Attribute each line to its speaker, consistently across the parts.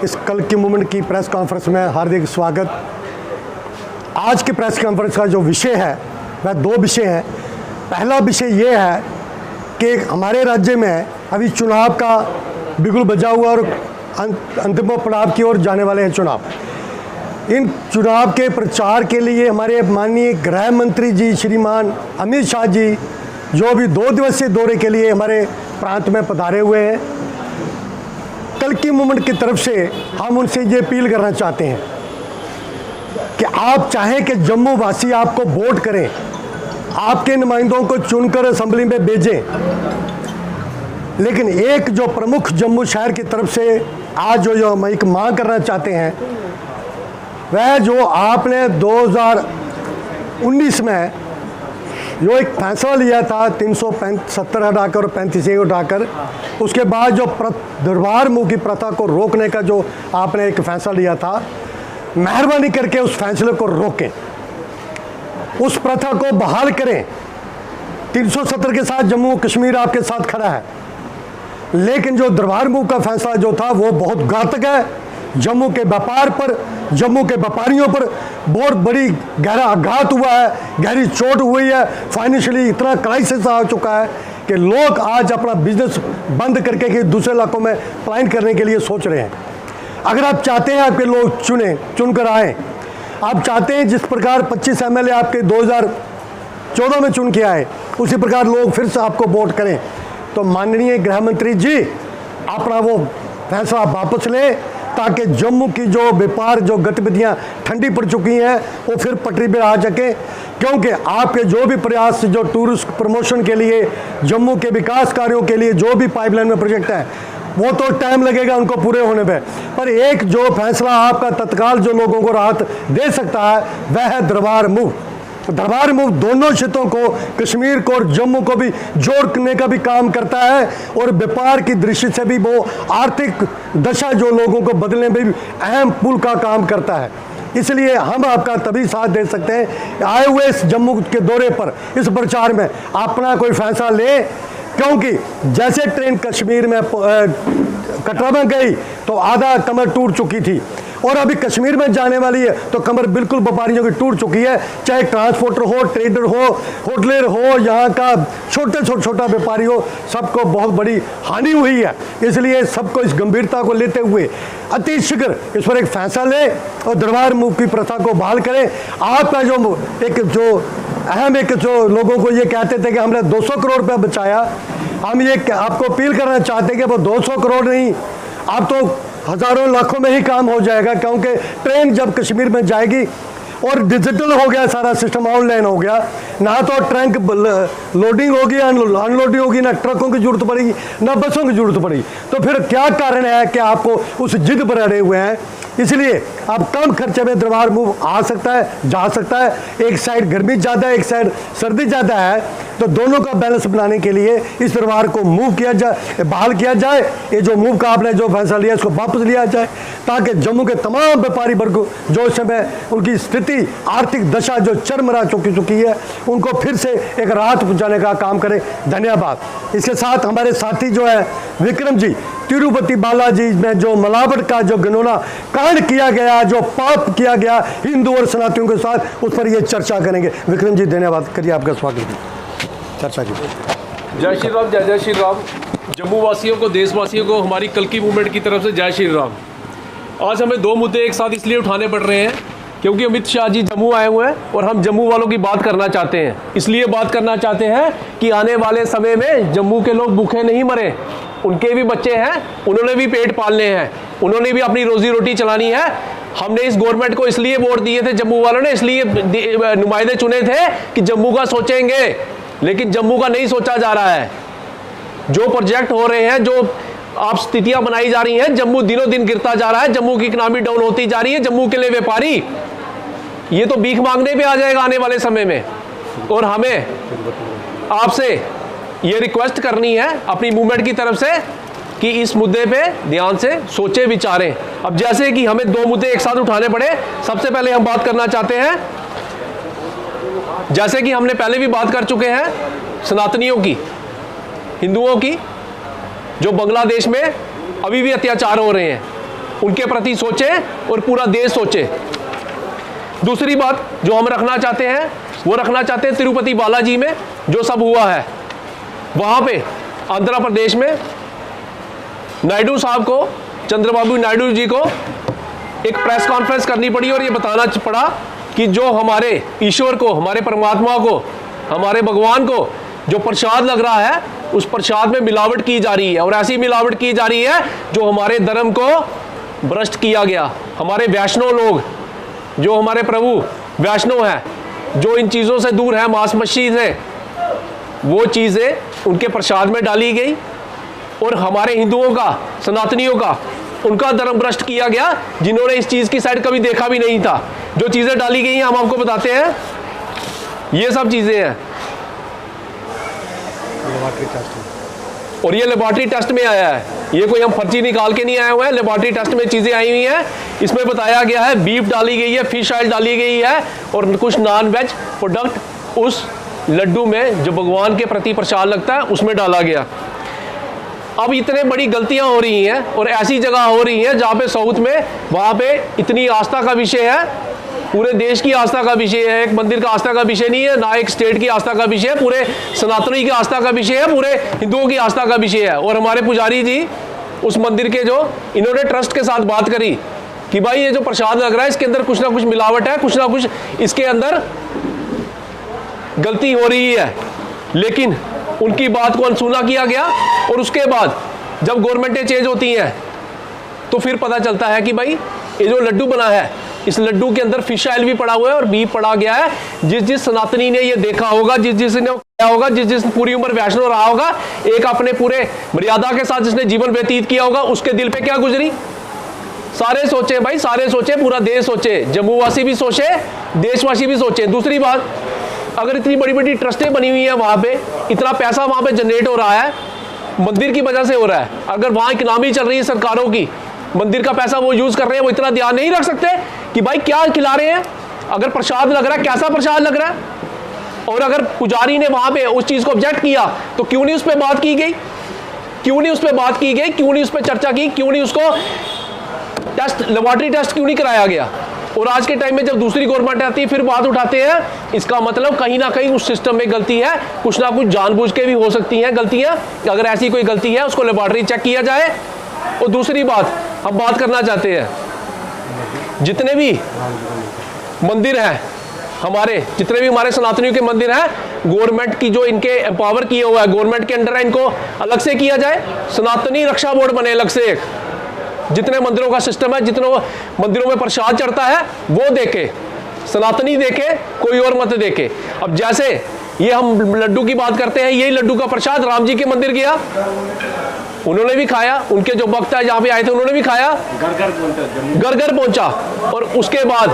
Speaker 1: इस कल की मूवमेंट की प्रेस कॉन्फ्रेंस में हार्दिक स्वागत। आज की प्रेस कॉन्फ्रेंस का जो विषय है वह दो विषय हैं। पहला विषय ये है कि हमारे राज्य में अभी चुनाव का बिगुल बजा हुआ और अंतिम पड़ाव की ओर जाने वाले हैं चुनाव। इन चुनाव के प्रचार के लिए हमारे माननीय गृह मंत्री जी श्रीमान अमित शाह जी जो अभी 2 दिवसीय दौरे के लिए हमारे प्रांत में पधारे हुए हैं, कल की मूवमेंट की तरफ से हम उनसे ये अपील करना चाहते हैं कि आप चाहें कि जम्मू वासी आपको वोट करें, आपके नुमाइंदों को चुनकर असेंबली में भेजें, लेकिन एक जो प्रमुख जम्मू शहर की तरफ से आज जो हम एक मांग करना चाहते हैं वह जो आपने 2019 में जो एक फैसला लिया था 370 हटाकर और 35 उठाकर, उसके बाद जो दरबार मुँह की प्रथा को रोकने का जो आपने एक फैसला लिया था, मेहरबानी करके उस फैसले को रोकें, उस प्रथा को बहाल करें। 370 के साथ जम्मू कश्मीर आपके साथ खड़ा है, लेकिन जो दरबार मुँह का फैसला जो था वो बहुत घातक है। जम्मू के व्यापार पर, जम्मू के व्यापारियों पर बहुत बड़ी गहरा आघात हुआ है, गहरी चोट हुई है। फाइनेंशियली इतना क्राइसिस आ चुका है कि लोग आज अपना बिजनेस बंद करके कि दूसरे इलाकों में पलायन करने के लिए सोच रहे हैं। अगर आप चाहते हैं आपके लोग चुनकर आए, आप चाहते हैं जिस प्रकार 25 MLA आपके 2014 में चुन के आए उसी प्रकार लोग फिर से आपको वोट करें, तो माननीय गृह मंत्री जी अपना वो फैसला वापस लें, ताकि जम्मू की जो व्यापार जो गतिविधियां ठंडी पड़ चुकी हैं वो फिर पटरी पर आ सके। क्योंकि आपके जो भी प्रयास जो टूरिस्ट प्रमोशन के लिए, जम्मू के विकास कार्यों के लिए जो भी पाइपलाइन में प्रोजेक्ट हैं वो तो टाइम लगेगा उनको पूरे होने पे, पर एक जो फैसला आपका तत्काल जो लोगों को राहत दे सकता है वह है दरबार मुँह। दरबार मुँह दोनों क्षेत्रों को, कश्मीर को और जम्मू को भी जोड़ने का भी काम करता है और व्यापार की दृष्टि से भी वो आर्थिक दशा जो लोगों को बदलने में भी अहम पुल का काम करता है। इसलिए हम आपका तभी साथ दे सकते हैं आए हुए इस जम्मू के दौरे पर, इस प्रचार में अपना कोई फैसला ले, क्योंकि जैसे ट्रेन कश्मीर में कटरा में गई तो आधा कमर टूट चुकी थी और अभी कश्मीर में जाने वाली है तो कमर बिल्कुल व्यापारियों की टूट चुकी है। चाहे ट्रांसपोर्टर हो, ट्रेडर हो, होटलर हो, यहाँ का छोटा व्यापारी हो, सबको बहुत बड़ी हानि हुई है। इसलिए सबको इस गंभीरता को लेते हुए अति शीघ्र इस पर एक फैसला ले और दरबार मुँह की प्रथा को बहाल करें। आपका जो अहम जो लोगों को ये कहते थे कि हमने 200 करोड़ रुपया बचाया, हम ये आपको अपील करना चाहते हैं कि वो 200 करोड़ नहीं, आप तो हज़ारों लाखों में ही काम हो जाएगा। क्योंकि ट्रेन जब कश्मीर में जाएगी और डिजिटल हो गया सारा सिस्टम, ऑनलाइन हो गया, ना तो ट्रक लोडिंग होगी, अनलोडिंग होगी, ना ट्रकों की जरूरत पड़ेगी, ना बसों की जरूरत पड़ेगी, तो फिर क्या कारण है कि आपको उस जिद पर अड़े हुए हैं। इसलिए अब कम खर्चे में दरबार मुँह आ सकता है, जा सकता है। एक साइड गर्मी ज़्यादा है, एक साइड सर्दी ज़्यादा है, तो दोनों का बैलेंस बनाने के लिए इस दरबार को मूव किया जाए, बहाल किया जाए। ये जो मूव का आपने जो फैसला लिया इसको वापस लिया जाए, ताकि जम्मू के तमाम व्यापारी वर्ग जो इस समय उनकी स्थिति, आर्थिक दशा जो चरमरा चुकी है, उनको फिर से एक राहत पहुँचाने का काम करें। धन्यवाद। इसके साथ हमारे साथी जो है विक्रम जी, तिरुपति बालाजी में जो मिलावट का जो घिनौना कांड किया गया, जो पाप किया गया हिंदू और सनातनियों के साथ, उस पर ये चर्चा करेंगे। विक्रम जी धन्यवाद, करिए आपका स्वागत। चर्चा की।
Speaker 2: जय श्री राम, जय जय श्री राम। जम्मू वासियों को, देशवासियों को हमारी कल की मूवमेंट की तरफ से जय श्री राम। आज हमें 2 मुद्दे एक साथ इसलिए उठाने पड़ रहे हैं क्योंकि अमित शाह जी जम्मू आए हुए हैं और हम जम्मू वालों की बात करना चाहते हैं। इसलिए बात करना चाहते हैं कि आने वाले समय में जम्मू के लोग भूखे नहीं मरे, उनके भी बच्चे हैं, उन्होंने भी पेट पालने हैं, उन्होंने भी अपनी रोजी रोटी चलानी है। हमने इस गवर्नमेंट को इसलिए वोट दिए थे, जम्मू वालों ने इसलिए नुमाइंदे चुने थे कि जम्मू का सोचेंगे, लेकिन जम्मू का नहीं सोचा जा रहा है। जो प्रोजेक्ट हो रहे हैं, जो आप स्थितियां बनाई जा रही हैं, जम्मू दिनों दिन गिरता जा रहा है, जम्मू की इकनॉमी डाउन होती जा रही है। जम्मू के लिए व्यापारी ये तो भीख मांगने पे आ जाएगा आने वाले समय में। और हमें आपसे ये रिक्वेस्ट करनी है अपनी मूवमेंट की तरफ से कि इस मुद्दे पे ध्यान से सोचें, विचारें। अब जैसे कि हमें 2 मुद्दे एक साथ उठाने पड़े, सबसे पहले हम बात करना चाहते हैं, जैसे कि हमने पहले भी बात कर चुके हैं, सनातनियों की, हिंदुओं की, जो बांग्लादेश में अभी भी अत्याचार हो रहे हैं, उनके प्रति सोचे और पूरा देश सोचे। दूसरी बात जो हम रखना चाहते हैं वो रखना चाहते हैं तिरुपति बालाजी में जो सब हुआ है, वहाँ पे आंध्र प्रदेश में नायडू साहब को, चंद्रबाबू नायडू जी को एक प्रेस कॉन्फ्रेंस करनी पड़ी और ये बताना पड़ा कि जो हमारे ईश्वर को, हमारे परमात्मा को, हमारे भगवान को जो प्रसाद लग रहा है उस प्रसाद में मिलावट की जा रही है, और ऐसी मिलावट की जा रही है जो हमारे धर्म को भ्रष्ट किया गया। हमारे वैष्णव लोग, जो हमारे प्रभु वैष्णव हैं, जो इन चीज़ों से दूर है, मांस मच्छी से, वो चीज़ें उनके प्रसाद में डाली गई और हमारे हिंदुओं का, सनातनियों का, उनका धर्म भ्रष्ट किया गया, जिन्होंने इस चीज़ की साइड कभी देखा भी नहीं था। जो चीज़ें डाली गई हैं हम आपको बताते हैं, ये सब चीज़ें हैं और ये लेबॉर्ट्री टेस्ट में आया है। ये कोई हम फर्जी निकाल के नहीं आए हुए हैं, लेबॉर्ट्री टेस्ट में चीज़ें आई हुई हैं। इसमें बताया गया है बीफ डाली गई है, फिश ऑयल डाली गई है और कुछ नॉन वेज प्रोडक्ट उस लड्डू में जो भगवान के प्रति प्रसाद लगता है उसमें डाला गया। अब इतने बड़ी गलतियां हो रही हैं और ऐसी जगह हो रही हैं जहाँ पे साउथ में, वहाँ पे इतनी आस्था का विषय है, पूरे देश की आस्था का विषय है, एक मंदिर का आस्था का विषय नहीं है, ना एक स्टेट की आस्था का विषय है, पूरे सनातनी की आस्था का विषय है, पूरे हिंदुओं की आस्था का विषय है। और हमारे पुजारी जी उस मंदिर के जो, इन्होंने ट्रस्ट के साथ बात करी कि भाई ये जो प्रसाद लग रहा है इसके अंदर कुछ ना कुछ मिलावट है, कुछ ना कुछ इसके अंदर गलती हो रही है, लेकिन उनकी बात को अनसुना किया गया। और उसके बाद जब गवर्नमेंटें चेंज होती हैं तो फिर पता चलता है कि भाई ये जो लड्डू बना है, इस लड्डू के अंदर फिश ऑयल भी पड़ा हुआ है और बीफ पड़ा गया है। जिस सनातनी ने ये देखा होगा, जिसने किया होगा, जिस पूरी उम्र वैष्णव रहा होगा, एक अपने पूरे मर्यादा के साथ जिसने जीवन व्यतीत किया होगा, उसके दिल पे क्या गुजरी? सारे सोचे भाई, सारे सोचे, पूरा देश सोचे, जम्मू वासी भी सोचे, देशवासी भी सोचे। दूसरी बात, अगर इतनी बड़ी बड़ी ट्रस्टें बनी हुई हैं वहाँ पे, इतना पैसा वहाँ पे जनरेट हो रहा है, मंदिर की वजह से हो रहा है, अगर वहाँ इकनॉमी चल रही है सरकारों की, मंदिर का पैसा वो यूज कर रहे हैं, वो इतना ध्यान नहीं रख सकते कि भाई क्या खिला रहे हैं? अगर प्रसाद लग रहा है, कैसा प्रसाद लग रहा है? और अगर पुजारी ने वहां पे उस चीज को ऑब्जेक्ट किया तो क्यों नहीं उस पर बात की गई? क्यों नहीं उस पर बात की गई? क्यों नहीं उस पर चर्चा की? क्यों नहीं उसको टेस्ट, लेबॉर्ट्री टेस्ट क्यों नहीं कराया गया? और आज के टाइम में जब दूसरी गवर्नमेंट आती है फिर बात उठाते हैं, इसका मतलब कहीं ना कहीं उस सिस्टम में गलती है, कुछ ना कुछ जानबूझ के भी हो सकती हैं गलतियां। अगर ऐसी कोई गलती है उसको लेबॉर्ट्री चेक किया जाए। और दूसरी बात हम बात करना चाहते हैं, जितने भी मंदिर हैं हमारे, जितने भी हमारे सनातनियों के मंदिर हैं, गवर्नमेंट की जो इनके एम्पावर किया हुआ है, गवर्नमेंट के अंडर है, इनको अलग से किया जाए, सनातनी रक्षा बोर्ड बने अलग से एक। जितने मंदिरों का सिस्टम है, जितने मंदिरों में प्रसाद चढ़ता है वो देखे, सनातनी देखे, कोई और मत देखे। अब जैसे ये हम लड्डू की बात करते हैं, यही लड्डू का प्रसाद राम जी के मंदिर गया, उन्होंने भी खाया, उनके जो भक्त है जहाँ पे आए थे उन्होंने भी खाया, घर घर पहुंचा। और उसके बाद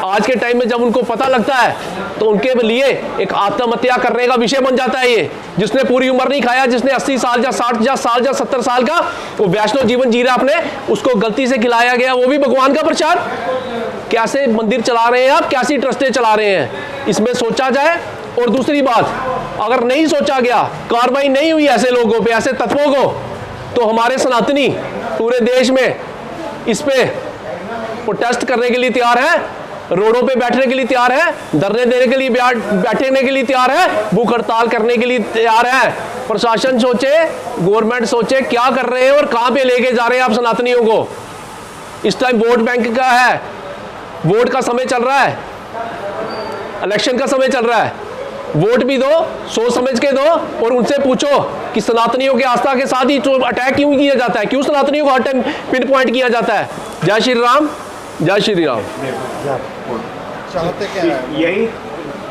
Speaker 2: आज के टाइम में जब उनको पता लगता है तो उनके लिए एक आत्महत्या करने का विषय बन जाता है। ये जिसने पूरी उम्र नहीं खाया, जिसने 80 साल या 60 साल या 70 साल का वो वैष्णव जीवन जी रहा अपने, उसको गलती से खिलाया गया, वो भी भगवान का प्रसाद। कैसे मंदिर चला रहे हैं आप, कैसी ट्रस्टें चला रहे हैं, इसमें सोचा जाए। और दूसरी बात, अगर नहीं सोचा गया, कार्रवाई नहीं हुई ऐसे लोगों पे, ऐसे तत्वों को, तो हमारे सनातनी पूरे देश में इस पे प्रोटेस्ट करने के लिए तैयार है, रोडों पे बैठने के लिए तैयार है, धरने देने के लिए बैठने के लिए तैयार है, भूख हड़ताल करने के लिए तैयार है। प्रशासन सोचे, गवर्नमेंट सोचे क्या कर रहे हैं और कहां पे लेके जा रहे हैं आप सनातनियों को। इस टाइम वोट बैंक का है, वोट का समय चल रहा है, इलेक्शन का समय चल रहा है, वोट भी दो, सोच समझ के दो और उनसे पूछो कि सनातनियों की आस्था के साथ ही अटैक क्यों किया जाता है, क्यों सनातनियों को हर टाइम पिन पॉइंट किया जाता है। जय श्री राम, जय श्री राम।
Speaker 3: चाहते क्या है?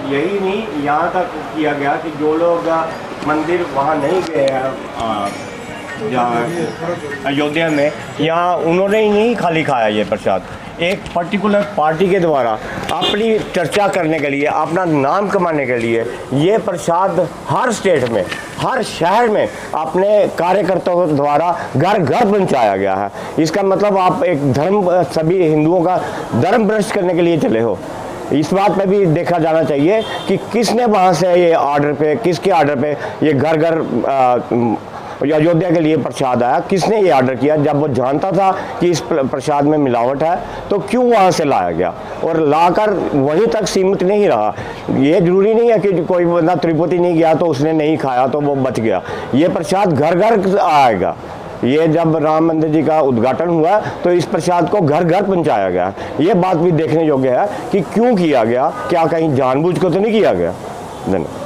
Speaker 4: यही नहीं, यहाँ तक किया गया कि जो लोग मंदिर वहाँ नहीं गए हैं अयोध्या में, यहाँ उन्होंने ही नहीं खाली खाया ये प्रसाद, एक पर्टिकुलर पार्टी के द्वारा अपनी चर्चा करने के लिए, अपना नाम कमाने के लिए ये प्रसाद हर स्टेट में, हर शहर में अपने कार्यकर्ताओं द्वारा घर घर पहुंचाया गया है। इसका मतलब आप एक धर्म, सभी हिंदुओं का धर्म भ्रष्ट करने के लिए चले हो। इस बात पे भी देखा जाना चाहिए कि किसने वहाँ से ये ऑर्डर पे, किसके ऑर्डर पे ये घर घर अयोध्या के लिए प्रसाद आया, किसने ये ऑर्डर किया? जब वो जानता था कि इस प्रसाद में मिलावट है तो क्यों वहाँ से लाया गया और लाकर वहीं तक सीमित नहीं रहा। ये जरूरी नहीं है कि कोई बंदा तिरुपति नहीं गया तो उसने नहीं खाया तो वो बच गया। ये प्रसाद घर घर आएगा। ये जब राम मंदिर जी का उद्घाटन हुआ तो इस प्रसाद को घर घर पहुंचाया गया। ये बात भी देखने योग्य है कि क्यों किया गया, क्या कहीं जानबूझ कर तो नहीं किया गया। धन्यवाद।